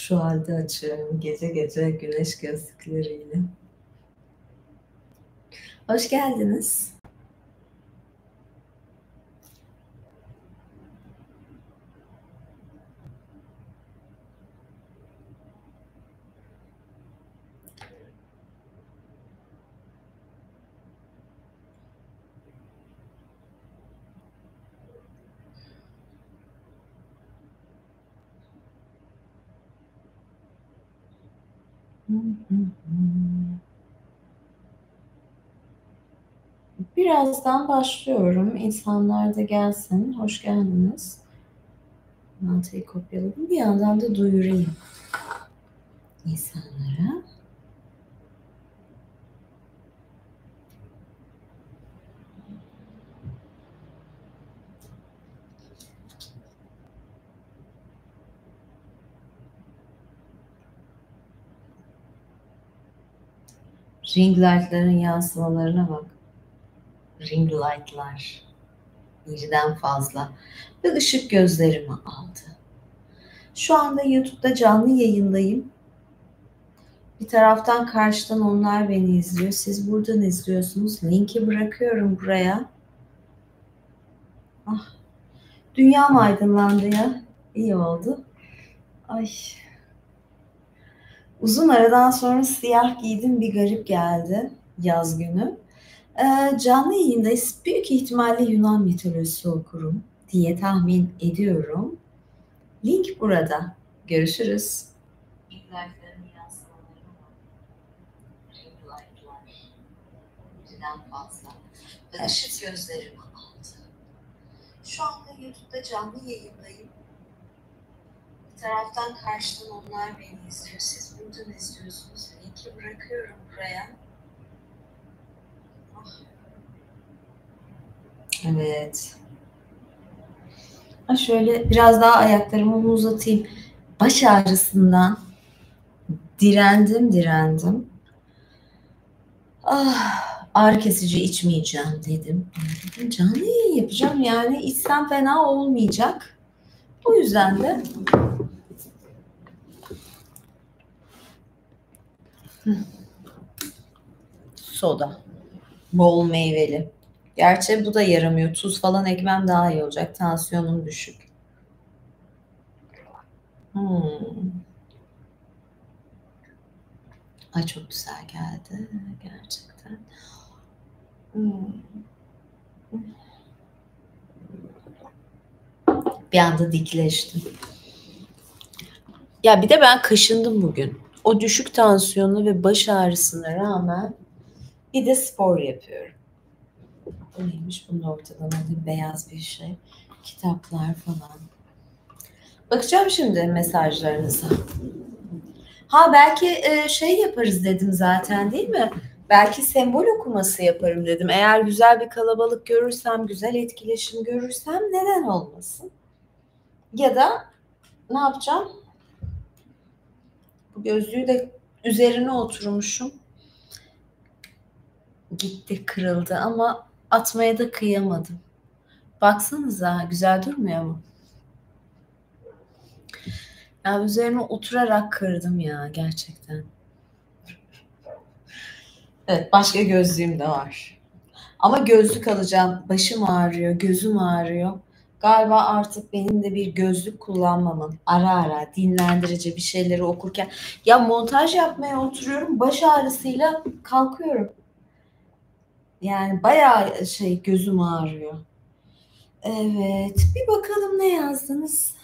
Şu halde açıyorum gece gece güneş gözlükleriyle. Hoş geldiniz. Birazdan başlıyorum. İnsanlar da gelsin. Hoş geldiniz. Mantıyı kopyaladım. Bir yandan da duyurayım insanlara. Ring light'ların yansımalarına bak. Ring light'lar. Birden fazla. Ve ışık gözlerimi aldı. Şu anda YouTube'da canlı yayındayım. Bir taraftan karşıdan onlar beni izliyor. Siz buradan izliyorsunuz. Linki bırakıyorum buraya. Ah, dünyam aydınlandı ya. İyi oldu. Ay. Uzun aradan sonra siyah giydim, bir garip geldi yaz günü. Canlı yayındayız. Büyük ihtimalle Yunan mitolojisi okurum diye tahmin ediyorum. Link burada. Görüşürüz. Fazla. Evet. Işık gözlerimi aldı. Şu anda YouTube'da canlı yayındayım. Bir taraftan karşıdan onlar beni izliyor. Siz buradan izliyorsunuz. Linki bırakıyorum buraya. Ah. Evet. Şöyle biraz daha ayaklarımı uzatayım. Baş ağrısından direndim. Ağrı kesici içmeyeceğim dedim. Canlı yayın yapacağım, yani içsem fena olmayacak. O yüzden de soda. Bol meyveli. Gerçi bu da yaramıyor. Tuz falan ekmem daha iyi olacak. Tansiyonum düşük. Ay çok güzel geldi. Gerçekten. Bir anda dikleştim. Ya bir de ben kaşındım bugün. O düşük tansiyonu ve baş ağrısına rağmen bir de spor yapıyorum. Bu neymiş? Bunun ortadan alayım, beyaz bir şey. Kitaplar falan. Bakacağım şimdi mesajlarınıza. Belki şey yaparız dedim zaten, değil mi? Belki sembol okuması yaparım dedim. Eğer güzel bir kalabalık görürsem, güzel etkileşim görürsem neden olmasın? Ya da ne yapacağım? Bu gözlüğü de üzerine oturmuşum. Gitti, kırıldı ama atmaya da kıyamadım. Baksanıza, güzel durmuyor mu? Ya üzerine oturarak kırdım ya gerçekten. Evet, başka gözlüğüm de var. Ama gözlük alacağım. Başım ağrıyor, gözüm ağrıyor. Galiba artık benim de bir gözlük kullanmamın, ara ara dinlendirici bir şeyleri okurken, ya montaj yapmaya oturuyorum, baş ağrısıyla kalkıyorum. Yani bayağı gözüm ağrıyor. Evet, bir bakalım ne yazdınız.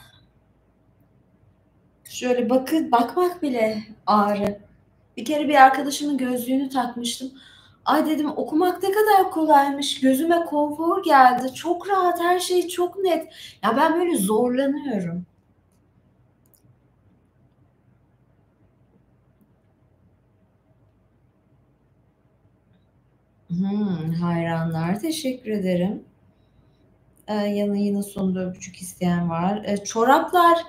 Şöyle bakmak bile ağrı. Bir kere bir arkadaşımın gözlüğünü takmıştım. Ay dedim, okumak ne kadar kolaymış. Gözüme konfor geldi. Çok rahat, her şey çok net. Ya ben böyle zorlanıyorum. Hayranlar, teşekkür ederim. Yine sonunda öpücük isteyen var. Çoraplar,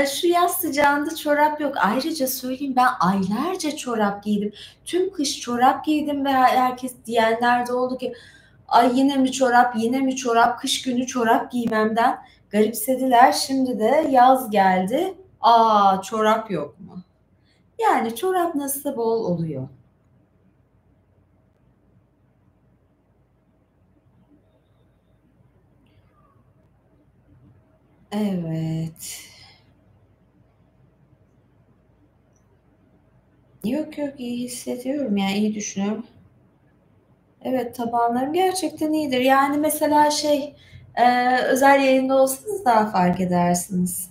şu yaz sıcağında çorap yok. Ayrıca söyleyeyim, ben aylarca çorap giydim. Tüm kış çorap giydim ve herkes diyenler de oldu ki ay yine mi çorap, kış günü çorap giymemden garipsediler. Şimdi de yaz geldi. Aa, çorap yok mu? Yani çorap nasıl bol oluyor. Evet. Yok yok, iyi hissediyorum yani, iyi düşünüyorum. Evet, tabanlarım gerçekten iyidir. Yani mesela özel yayında olsanız daha fark edersiniz.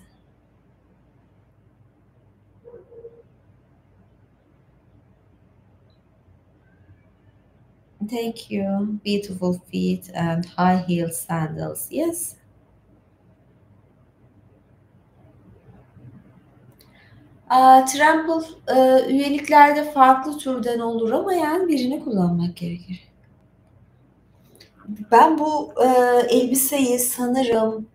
Thank you. Beautiful feet and high heel sandals. Yes. Trample üyeliklerde farklı türden olur ama yani birini kullanmak gerekir. Ben bu elbiseyi sanırım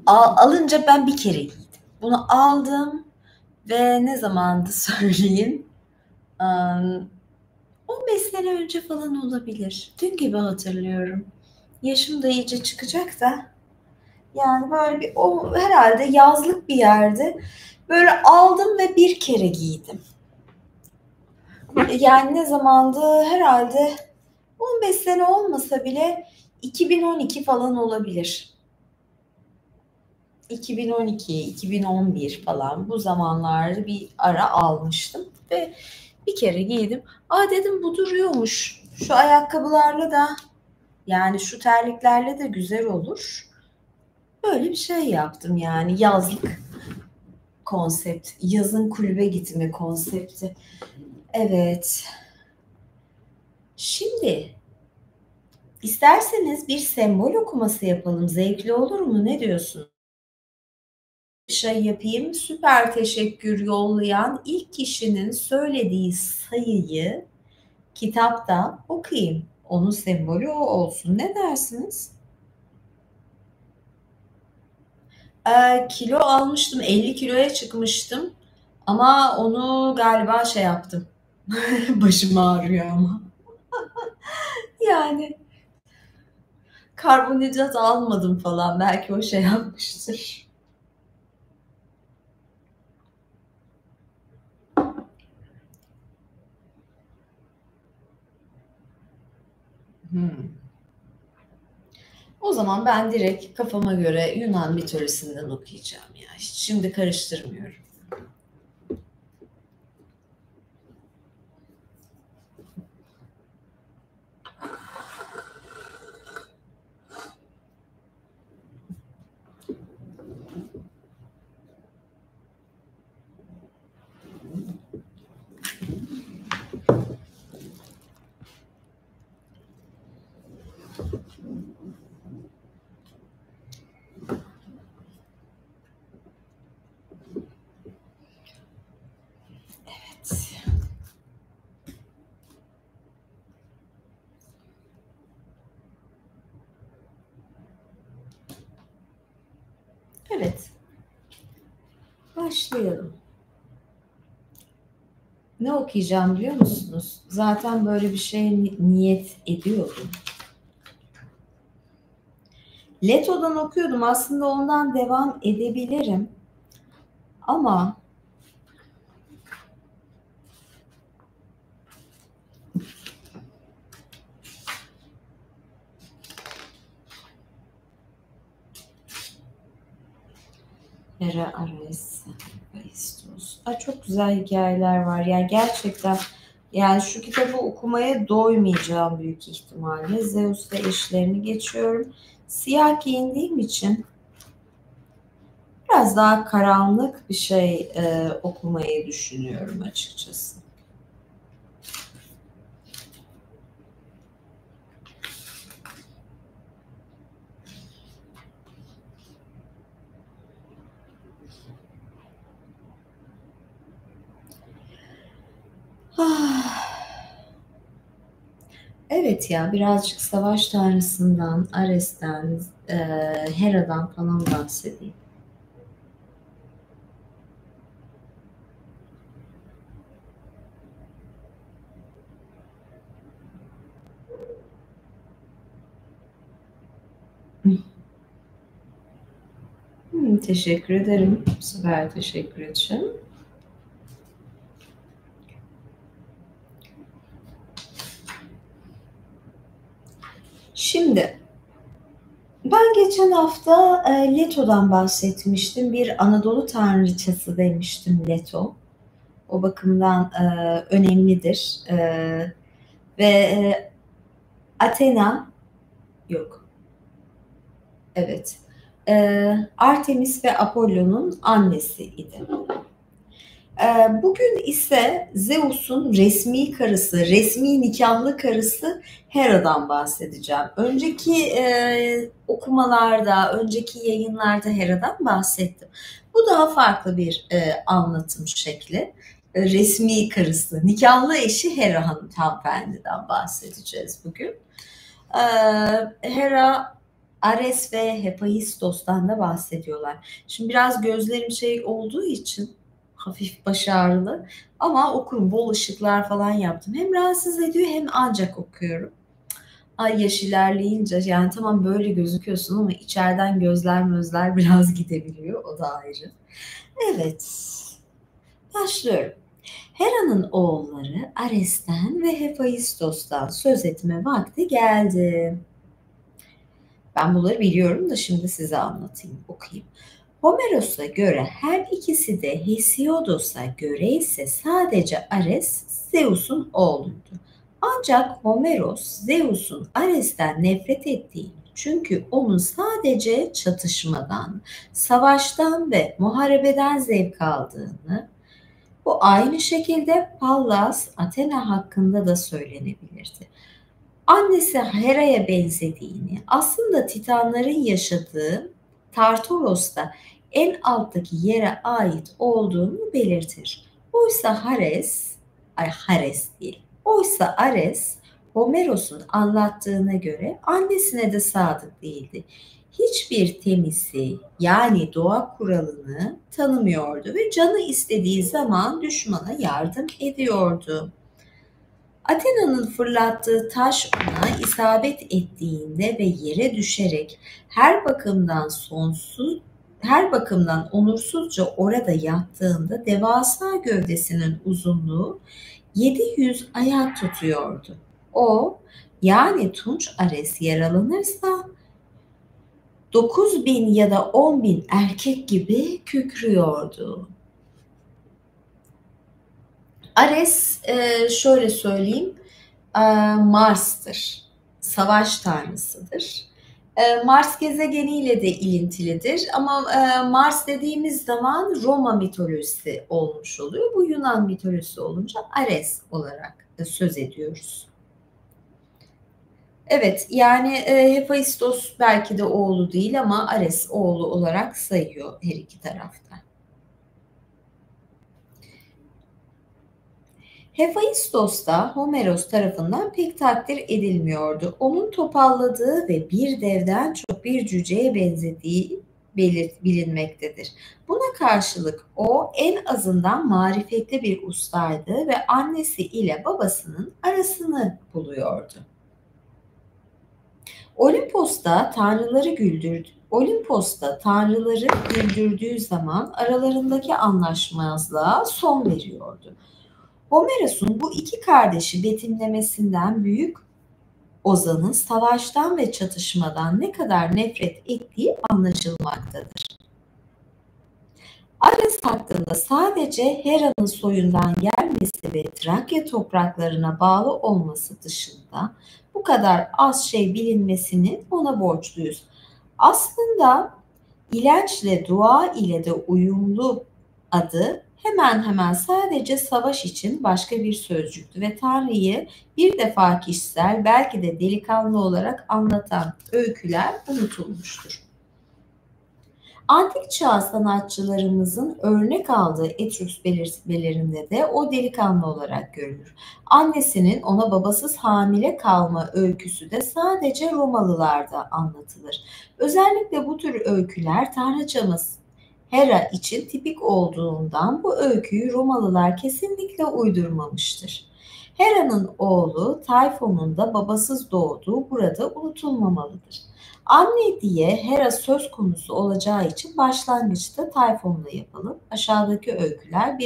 alınca ben bir kere giydim. Bunu aldım ve ne zamandı söyleyeyim? 15 sene önce falan olabilir. Dün gibi hatırlıyorum. Yaşım da iyice çıkacak da. Yani böyle bir o herhalde yazlık bir yerde. Böyle aldım ve bir kere giydim. Yani ne zamandı? Herhalde 15 sene olmasa bile 2012 falan olabilir. 2012, 2011 falan bu zamanlarda bir ara almıştım ve bir kere giydim. Aa, dedim bu duruyormuş. Şu ayakkabılarla da yani şu terliklerle de güzel olur. Böyle bir şey yaptım yani, yazlık konsept, yazın kulübe gitme konsepti. Evet. Şimdi isterseniz bir sembol okuması yapalım. Zevkli olur mu? Ne diyorsun? Şey yapayım. Süper teşekkür yollayan ilk kişinin söylediği sayıyı kitapta okuyayım. Onun sembolü o olsun. Ne dersiniz? Kilo almıştım. 50 kiloya çıkmıştım. Ama onu galiba şey yaptım. Başım ağrıyor ama. Yani karbonhidrat almadım falan. Belki o şey yapmıştır. Hmm. O zaman ben direkt kafama göre Yunan mitolojisinden okuyacağım ya. Hiç şimdi karıştırmıyorum. Evet, başlayalım. Ne okuyacağım biliyor musunuz? Zaten böyle bir şeye niyet ediyordum. Leto'dan okuyordum. Aslında ondan devam edebilirim. Ama Hera Ares, Hephaistos. Ay, çok güzel hikayeler var. Yani gerçekten, yani şu kitabı okumaya doymayacağım büyük ihtimalle. Zeus ve eşlerini geçiyorum. Siyah giyindiğim için biraz daha karanlık bir şey okumayı düşünüyorum açıkçası. Ah, evet ya, birazcık savaş tanrısından, Ares'ten, Hera'dan falan bahsedeyim. Teşekkür ederim. Süper, teşekkür ederim. Şimdi ben geçen hafta Leto'dan bahsetmiştim. Bir Anadolu tanrıçası demiştim Leto. O bakımdan önemlidir. Ve Athena yok. Evet. Artemis ve Apollo'nun annesiydi. Bugün ise Zeus'un resmi karısı, resmi nikahlı karısı Hera'dan bahsedeceğim. Önceki okumalarda, önceki yayınlarda Hera'dan bahsettim. Bu daha farklı bir anlatım şekli. Resmi karısı, nikahlı eşi Hera hanımefendiden bahsedeceğiz bugün. Hera, Ares ve Hephaistos'tan da bahsediyorlar. Şimdi biraz gözlerim şey olduğu için hafif baş ağrılı ama okurum, bol ışıklar falan yaptım. Hem rahatsız ediyor hem ancak okuyorum. Ay yaş ilerleyince yani tamam böyle gözüküyorsun ama içeriden gözler biraz gidebiliyor. O da ayrı. Evet. Başlıyorum. Hera'nın oğulları Ares'ten ve Hephaistos'tan söz etme vakti geldi. Ben bunları biliyorum da şimdi size anlatayım, okuyayım. Homeros'a göre her ikisi de Hesiodos'a göre ise sadece Ares Zeus'un oğluydu. Ancak Homeros Zeus'un Ares'ten nefret ettiğini, çünkü onun sadece çatışmadan, savaştan ve muharebeden zevk aldığını, bu aynı şekilde Pallas Athena hakkında da söylenebilirdi. Annesi Hera'ya benzediğini, aslında Titanların yaşadığı Tartaros'ta en alttaki yere ait olduğunu belirtir. Oysa Ares, Homeros'un anlattığına göre annesine de sadık değildi. Hiçbir temisi yani doğa kuralını tanımıyordu ve canı istediği zaman düşmana yardım ediyordu. Athena'nın fırlattığı taş ona isabet ettiğinde ve yere düşerek her bakımdan onursuzca orada yattığında devasa gövdesinin uzunluğu 700 ayak tutuyordu. O, yani Tunç Ares yaralanırsa 9.000 ya da 10.000 erkek gibi kükrüyordu. Ares şöyle söyleyeyim, Mars'tır. Savaş tanrısıdır. Mars gezegeniyle de ilintilidir ama Mars dediğimiz zaman Roma mitolojisi olmuş oluyor. Bu Yunan mitolojisi olunca Ares olarak söz ediyoruz. Evet, yani Hephaistos belki de oğlu değil ama Ares oğlu olarak sayıyor her iki tarafta. Hephaistos da Homeros tarafından pek takdir edilmiyordu. Onun topalladığı ve bir devden çok bir cüceye benzediği bilinmektedir. Buna karşılık o en azından marifetli bir ustaydı ve annesi ile babasının arasını buluyordu. Olimpos'ta tanrıları güldürdüğü zaman aralarındaki anlaşmazlığa son veriyordu. Homeros'un bu iki kardeşi betimlemesinden büyük ozanın savaştan ve çatışmadan ne kadar nefret ettiği anlaşılmaktadır. Ares hakkında sadece Hera'nın soyundan gelmesi ve Trakya topraklarına bağlı olması dışında bu kadar az şey bilinmesini ona borçluyuz. Aslında İlençle dua ile de uyumlu adı hemen sadece savaş için başka bir sözcüktü ve Tanrı'yı bir defa kişisel, belki de delikanlı olarak anlatan öyküler unutulmuştur. Antik çağ sanatçılarımızın örnek aldığı Etrüs belirtimelerinde de o delikanlı olarak görülür. Annesinin ona babasız hamile kalma öyküsü de sadece Romalılarda anlatılır. Özellikle bu tür öyküler tanrıçamız Hera için tipik olduğundan bu öyküyü Romalılar kesinlikle uydurmamıştır. Hera'nın oğlu Tayfon'un da babasız doğduğu burada unutulmamalıdır. Anne diye Hera söz konusu olacağı için başlangıçta Tayfun'la yapalım. Aşağıdaki öyküleri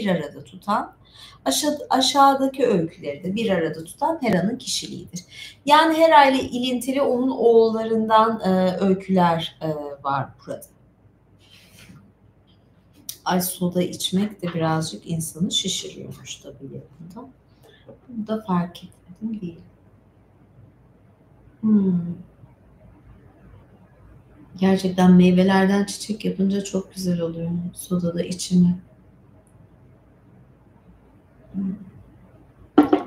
de bir arada tutan Hera'nın kişiliğidir. Yani Hera ile ilintili onun oğullarından öyküler var burada. Ay, soda içmek de birazcık insanı şişiriyormuş tabii yakında. Bunu da fark etmedim değil. Gerçekten meyvelerden çiçek yapınca çok güzel oluyor. Sodada içimi.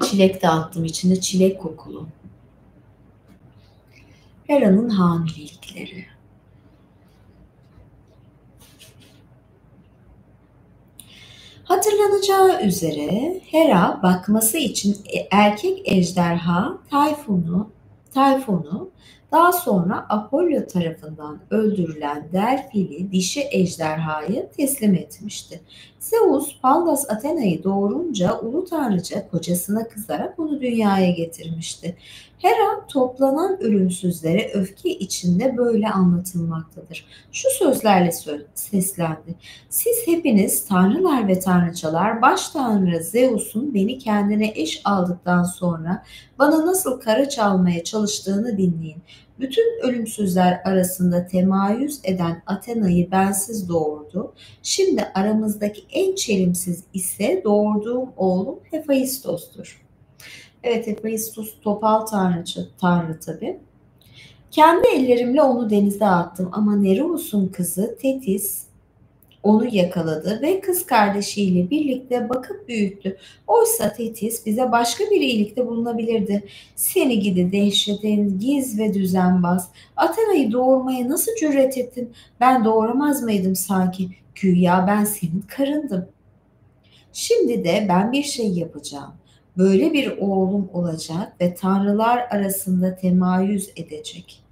Çilek de attım içine, çilek kokulu. Hera'nın hamilelikleri. Hatırlanacağı üzere Hera bakması için erkek ejderha Tayfun'u daha sonra Apollo tarafından öldürülen Delfili dişi ejderhayı teslim etmişti. Zeus, Pallas Athena'yı doğurunca ulu tanrıça kocasına kızarak onu dünyaya getirmişti. Hera toplanan ölümsüzlere öfke içinde böyle anlatılmaktadır. Şu sözlerle seslendi. Siz hepiniz tanrılar ve tanrıçalar baş tanrı Zeus'un beni kendine eş aldıktan sonra bana nasıl kara çalmaya çalıştığını dinleyin. Bütün ölümsüzler arasında temayüz eden Athena'yı bensiz doğurdu. Şimdi aramızdaki en çelimsiz ise doğurduğum oğlum Hephaistos'tur. Evet, Hephaistos topal tanrı tabii. Kendi ellerimle onu denize attım ama Nereus'un kızı Tetis onu yakaladı ve kız kardeşiyle birlikte bakıp büyüttü. Oysa Tetis bize başka bir iyilikte bulunabilirdi. Seni gidi dehşetengiz ve düzenbaz. Athena'yı doğurmaya nasıl cüret ettin? Ben doğuramaz mıydım sanki? Güya ben senin karındım. Şimdi de ben bir şey yapacağım. Böyle bir oğlum olacak ve tanrılar arasında temayüz edecek.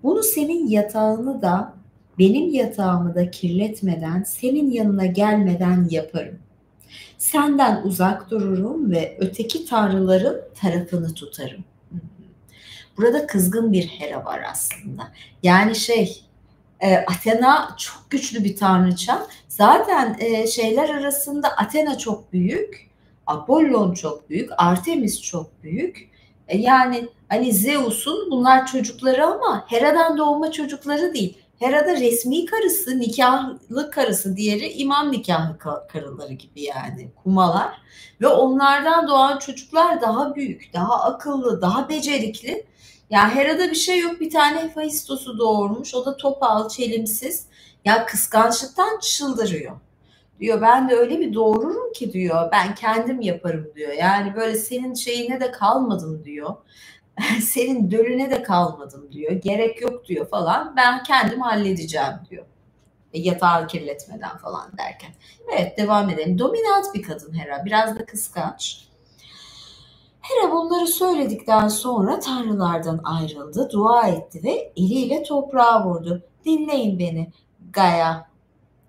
Bunu senin yatağını da benim yatağımı da kirletmeden, senin yanına gelmeden yaparım. Senden uzak dururum ve öteki tanrıların tarafını tutarım. Burada kızgın bir Hera var aslında. Yani Athena çok güçlü bir tanrıça. Zaten şeyler arasında Athena çok büyük, Apollon çok büyük, Artemis çok büyük. Yani hani Zeus'un bunlar çocukları ama Hera'dan doğma çocukları değil. Hera'da resmi karısı, nikahlı karısı, diğeri imam nikahlı karıları gibi yani kumalar. Ve onlardan doğan çocuklar daha büyük, daha akıllı, daha becerikli. Ya Hera'da bir şey yok. Bir tane Hephaistos'u doğurmuş. O da topal, çelimsiz. Ya kıskançlıktan çıldırıyor. Diyor ben de öyle bir doğururum ki diyor. Ben kendim yaparım diyor. Yani böyle senin şeyine de kalmadım diyor. Senin dölüne de kalmadım diyor. Gerek yok diyor falan. Ben kendim halledeceğim diyor. Yatağı kirletmeden falan derken. Evet, devam edelim. Dominant bir kadın Hera. Biraz da kıskanç. Hera bunları söyledikten sonra tanrılardan ayrıldı, dua etti ve eliyle toprağa vurdu. Dinleyin beni Gaia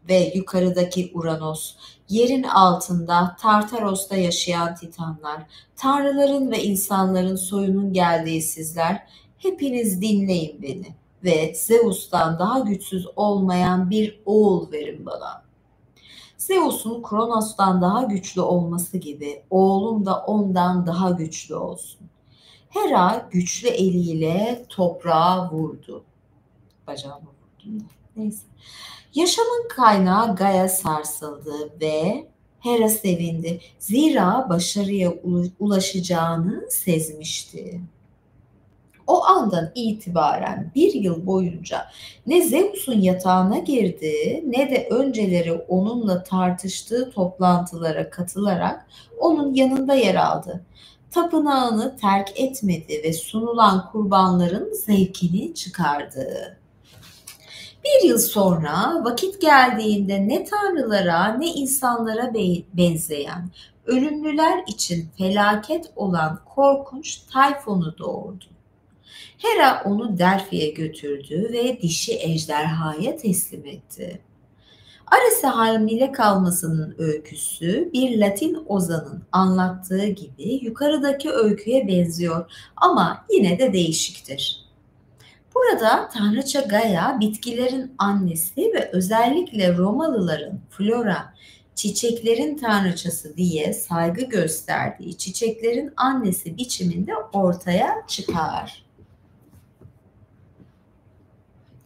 ve yukarıdaki Uranos, yerin altında Tartaros'ta yaşayan titanlar, tanrıların ve insanların soyunun geldiği sizler, hepiniz dinleyin beni ve Zeus'tan daha güçsüz olmayan bir oğul verin bana. Zeus'un Kronos'tan daha güçlü olması gibi oğlum da ondan daha güçlü olsun. Hera güçlü eliyle toprağa vurdu. Bacağıma vurdum da. Neyse. Yaşamın kaynağı Gaia sarsıldı ve Hera sevindi. Zira başarıya ulaşacağını sezmişti. O andan itibaren bir yıl boyunca ne Zeus'un yatağına girdi ne de önceleri onunla tartıştığı toplantılara katılarak onun yanında yer aldı. Tapınağını terk etmedi ve sunulan kurbanların zevkini çıkardı. Bir yıl sonra vakit geldiğinde ne tanrılara ne insanlara benzeyen, ölümlüler için felaket olan korkunç Tayfun'u doğurdu. Hera onu Delphi'ye götürdü ve dişi ejderhaya teslim etti. Ares'e hamile kalmasının öyküsü bir Latin ozanın anlattığı gibi yukarıdaki öyküye benziyor ama yine de değişiktir. Burada tanrıça Gaia bitkilerin annesi ve özellikle Romalıların flora, çiçeklerin tanrıçası diye saygı gösterdiği çiçeklerin annesi biçiminde ortaya çıkar.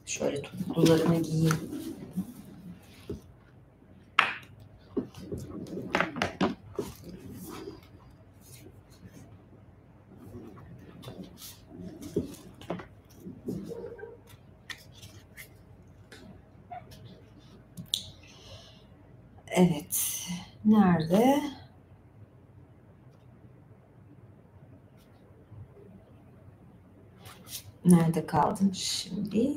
Şöyle topuklularımı giyeyim. Evet. Nerede? Nerede kaldım şimdi?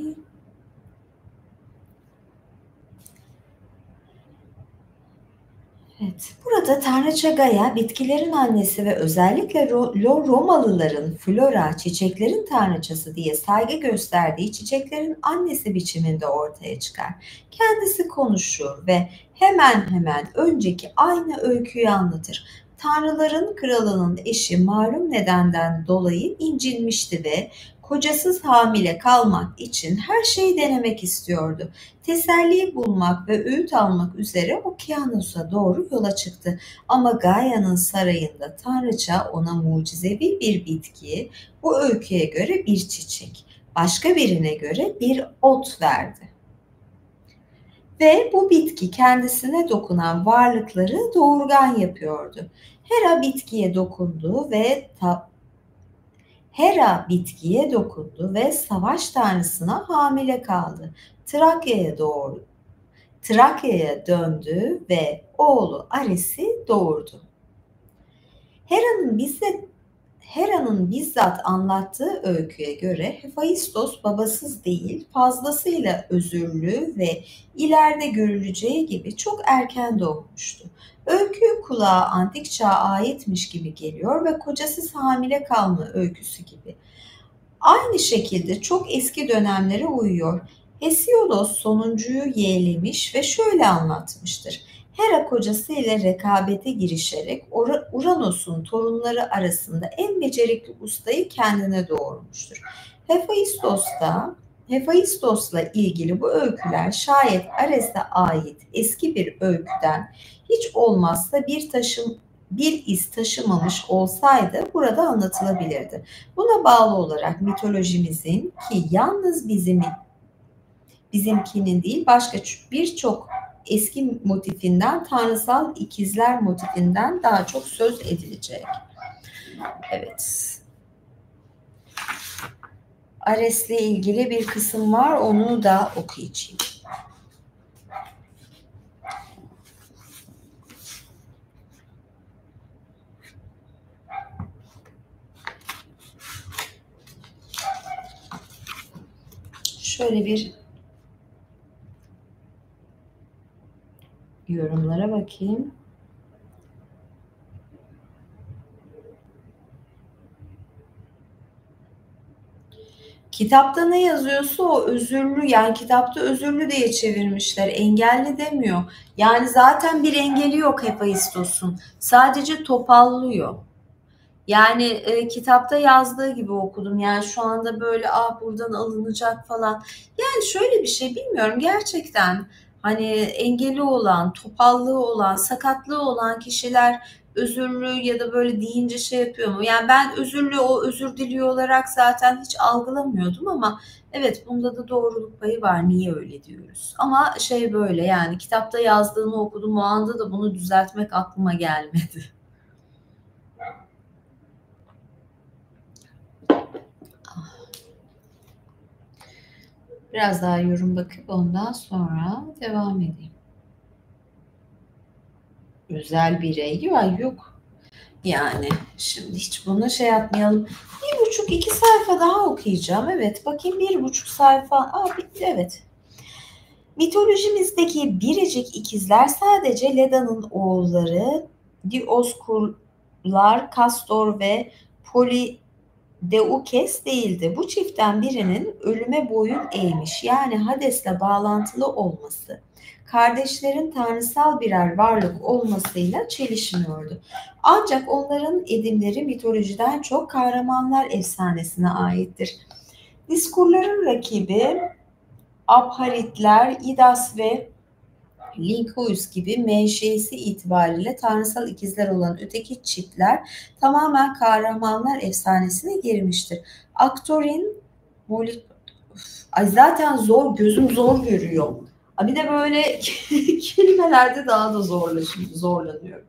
Evet. Burada tanrıça Gaia bitkilerin annesi ve özellikle Romalıların flora, çiçeklerin tanrıçası diye saygı gösterdiği çiçeklerin annesi biçiminde ortaya çıkar. Kendisi konuşur ve hemen hemen önceki aynı öyküyü anlatır. Tanrıların kralının eşi malum nedenden dolayı incinmişti ve kocasız hamile kalmak için her şeyi denemek istiyordu. Teselli bulmak ve öğüt almak üzere okyanusa doğru yola çıktı. Ama Gaia'nın sarayında tanrıça ona mucizevi bir bitki, bu öyküye göre bir çiçek, başka birine göre bir ot verdi. Ve bu bitki kendisine dokunan varlıkları doğurgan yapıyordu. Hera bitkiye dokundu ve savaş tanrısına hamile kaldı. Trakya'ya döndü ve oğlu Ares'i doğurdu. Hera'nın bizzat anlattığı öyküye göre Hephaistos babasız değil, fazlasıyla özürlü ve ileride görüleceği gibi çok erken doğmuştu. Öykü kulağa antik çağa aitmiş gibi geliyor ve kocasız hamile kalma öyküsü gibi. Aynı şekilde çok eski dönemlere uyuyor. Hesiodos sonuncuyu yeğlemiş ve şöyle anlatmıştır. Hera kocası ile rekabete girişerek Uranos'un torunları arasında en becerikli ustayı kendine doğurmuştur. Hephaistos'la ilgili bu öyküler şayet Ares'e ait eski bir öyküden hiç olmazsa bir iz taşımamış olsaydı burada anlatılabilirdi. Buna bağlı olarak mitolojimizin ki yalnız bizimkinin değil başka birçok eski motifinden, tanrısal ikizler motifinden daha çok söz edilecek. Evet. Ares'le ilgili bir kısım var, onu da okuyacağım. Şöyle bir yorumlara bakayım. Kitapta ne yazıyorsa o özürlü, yani kitapta özürlü diye çevirmişler, engelli demiyor. Yani zaten bir engeli yok Hephaistos'un, sadece topallıyor. Yani kitapta yazdığı gibi okudum. Yani şu anda böyle buradan alınacak falan. Yani şöyle bir şey bilmiyorum gerçekten. Hani engeli olan, topallığı olan, sakatlığı olan kişiler özürlü ya da böyle deyince şey yapıyor mu? Yani ben özürlü, o özür diliyor olarak zaten hiç algılamıyordum ama evet, bunda da doğruluk payı var. Niye öyle diyoruz? Ama şey böyle, yani kitapta yazdığını okudum, o anda da bunu düzeltmek aklıma gelmedi. Biraz daha yorum bakıp ondan sonra devam edeyim. Özel birey yok. Yani şimdi hiç bunu şey yapmayalım. 1,5-2 sayfa daha okuyacağım. Evet, bakayım 1,5 sayfa. Bitti, evet. Mitolojimizdeki biricik ikizler sadece Leda'nın oğulları Dioskurlar, Kastor ve Polideukes değildi. Bu çiftten birinin ölüme boyun eğmiş, yani Hades'le bağlantılı olması, kardeşlerin tanrısal birer varlık olmasıyla çelişmiyordu. Ancak onların edimleri mitolojiden çok kahramanlar efsanesine aittir. Diskurların rakibi Abharitler, İdas ve Linkoius gibi menşeisi itibariyle tanrısal ikizler olan öteki çiftler tamamen kahramanlar efsanesine girmiştir. Aktorin, ay zaten zor, gözüm zor görüyor. Bir de böyle kelimelerde daha da zorlanıyorum.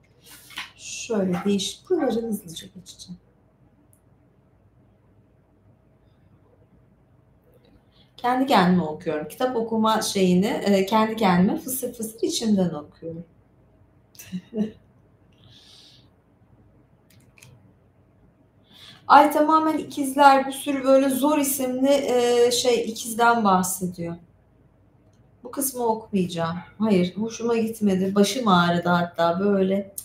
Şöyle değişik buraları hızlıca geçeceğim. Kendi kendime okuyorum. Kitap okuma şeyini kendi kendime fısır fısır içimden okuyorum. Ay tamamen ikizler, bir sürü böyle zor isimli ikizden bahsediyor. Bu kısmı okumayacağım. Hayır, hoşuma gitmedi. Başım ağrıdı hatta böyle.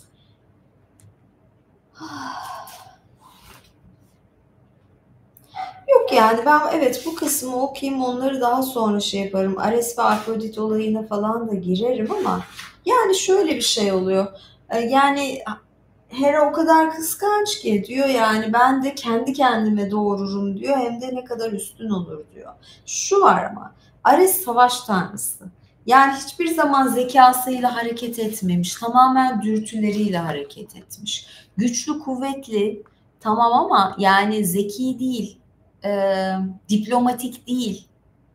Yok yani ben evet bu kısmı okuyayım, onları daha sonra şey yaparım. Ares ve Afrodit olayına falan da girerim ama yani şöyle bir şey oluyor. Yani Hera o kadar kıskanç ki diyor, yani ben de kendi kendime doğururum diyor, hem de ne kadar üstün olur diyor. Şu var ama Ares savaş tanrısı. Yani hiçbir zaman zekasıyla hareket etmemiş. Tamamen dürtüleriyle hareket etmiş. Güçlü, kuvvetli, tamam ama yani zeki değil, diplomatik değil.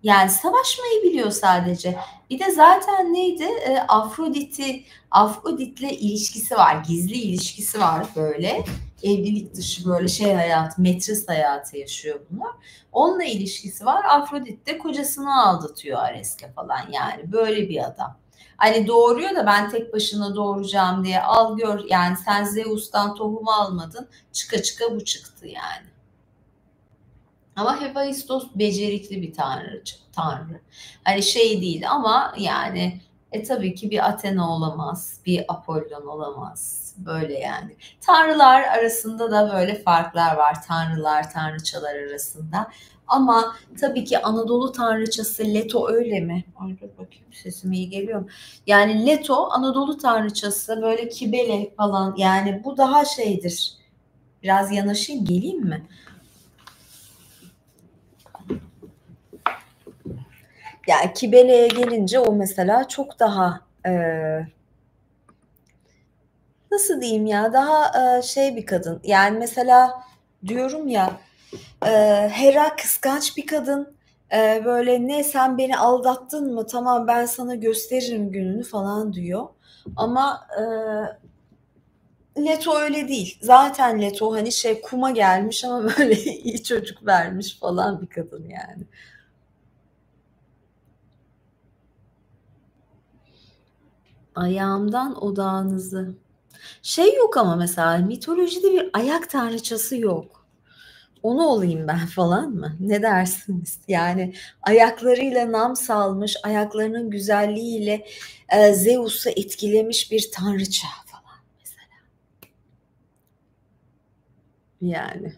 Yani savaşmayı biliyor sadece. Bir de zaten neydi? Afrodit'le ilişkisi var. Gizli ilişkisi var böyle. Evlilik dışı böyle şey hayatı, metris hayatı yaşıyor bunlar. Onunla ilişkisi var. Afrodit de kocasını aldatıyor Ares'le falan, yani böyle bir adam. Hani doğuruyor da ben tek başına doğuracağım diye, al gör yani, sen Zeus'tan tohum almadın, çıka çıka bu çıktı yani. Ama Hephaistos becerikli bir tanrı. Hani şey değil ama yani tabii ki bir Athena olamaz, bir Apollon olamaz. Böyle yani. Tanrılar arasında da böyle farklar var. Tanrılar, tanrıçalar arasında. Ama tabii ki Anadolu tanrıçası Leto öyle mi? Ay dur bakayım, sesim iyi geliyor mu? Yani Leto Anadolu tanrıçası, böyle Kibele falan, yani bu daha şeydir. Biraz yanaşayım, geleyim mi? Yani Kibele'ye gelince o mesela çok daha nasıl diyeyim ya, daha şey bir kadın. Yani mesela diyorum ya, Hera kıskanç bir kadın. Böyle ne, sen beni aldattın mı? Tamam, ben sana gösteririm gününü falan diyor. Ama Leto öyle değil. Zaten Leto hani şey, kuma gelmiş ama böyle iyi çocuk vermiş falan bir kadın yani. Ayağımdan odağınızı. Şey yok ama mesela mitolojide bir ayak tanrıçası yok. Onu olayım ben falan mı? Ne dersiniz? Yani ayaklarıyla nam salmış, ayaklarının güzelliğiyle Zeus'u etkilemiş bir tanrıça falan mesela. Yani.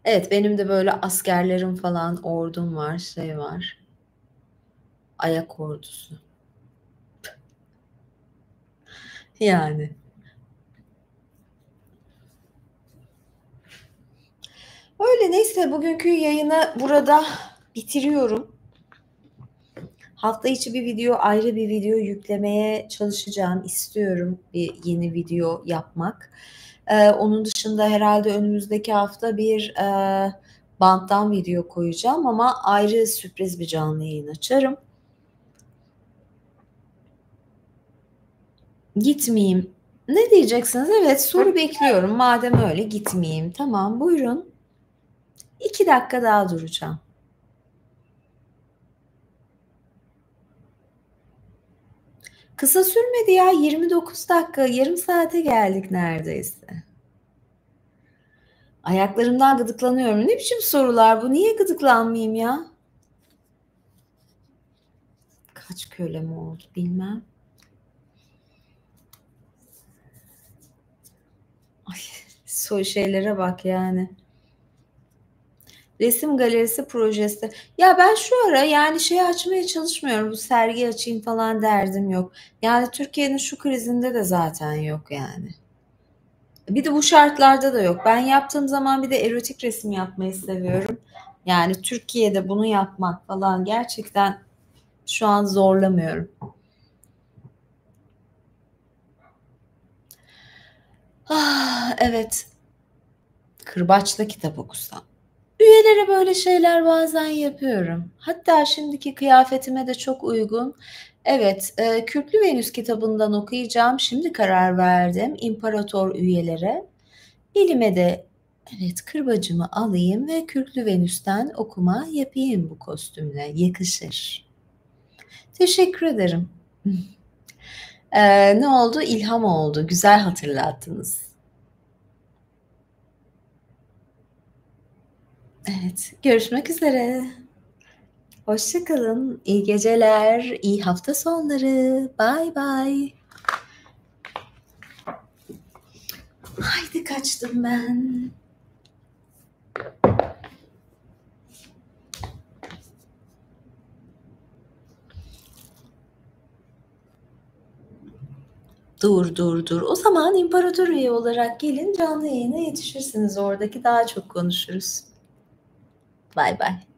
Evet, benim de böyle askerlerim falan, ordum var, şey var. Ayak ordusu. Yani. Öyle, neyse bugünkü yayını burada bitiriyorum. Hafta içi bir video, ayrı bir video yüklemeye çalışacağım. İstiyorum bir yeni video yapmak. Onun dışında herhalde önümüzdeki hafta bir banttan video koyacağım ama ayrı sürpriz bir canlı yayın açarım. Gitmeyeyim. Ne diyeceksiniz? Evet, soru bekliyorum. Madem öyle, gitmeyeyim. Tamam, buyurun. 2 dakika daha duracağım. Kısa sürmedi ya, 29 dakika, yarım saate geldik neredeyse. Ayaklarımdan gıdıklanıyorum. Ne biçim sorular bu? Niye gıdıklanmayayım ya? Kaç kölem oldu bilmem. Ay, şeylere bak yani. Resim galerisi projesi. Ya ben şu ara yani şey açmaya çalışmıyorum. Bu sergi açayım falan derdim yok. Yani Türkiye'nin şu krizinde de zaten yok yani. Bir de bu şartlarda da yok. Ben yaptığım zaman bir de erotik resim yapmayı seviyorum. Yani Türkiye'de bunu yapmak falan gerçekten şu an zorlamıyorum. Ah, evet. Kırbaçla kitap okusam. Üyelere böyle şeyler bazen yapıyorum. Hatta şimdiki kıyafetime de çok uygun. Evet, Kürklü Venüs kitabından okuyacağım. Şimdi karar verdim. İmparator üyelere. Elime de evet kırbacımı alayım ve Kürklü Venüs'ten okuma yapayım bu kostümle. Yakışır. Teşekkür ederim. Ne oldu? İlham oldu. Güzel hatırlattınız. Evet, görüşmek üzere. Hoşça kalın. İyi geceler, iyi hafta sonları. Bay bay. Haydi kaçtım ben. Dur dur dur. O zaman imparator üye olarak gelin canlı yayına yetişirsiniz. Oradaki daha çok konuşuruz. Bay bay.